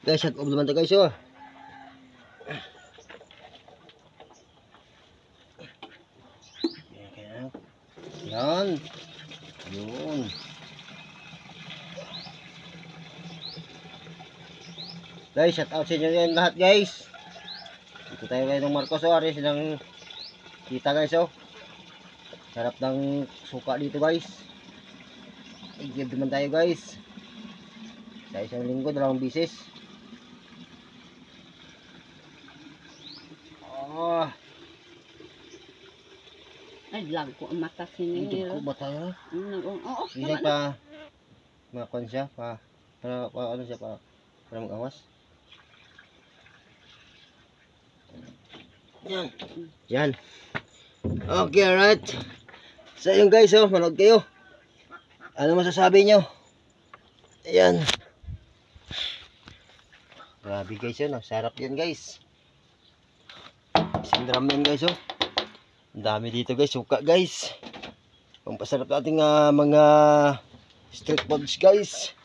Guys, shut-off naman to guys, oh. Yan. Yun. Guys, shout out sa inyo yan lahat guys. Dito tayo ngayon ng Marcos, oh. Aris ng kita guys, oh. Sarap ng suka dito guys. I-give naman tayo guys. Sa isang linggo, 2 bisis. Oh. Ay, lag ko ang mata Hindi sinil. ko ba tayo? Oo, Sige pa. Makon siya pa. Para ano siya pa. Para mag-awas. Yan. Yan. Okay, alright. So yun guys, oh, manood kayo. Ano masasabi nyo? Ayan. Grabe guys yun, oh. Sarap yan guys. Isang drum yan guys, oh. Ang dami dito guys, suka guys. Ang pasarap nating mga street foods guys.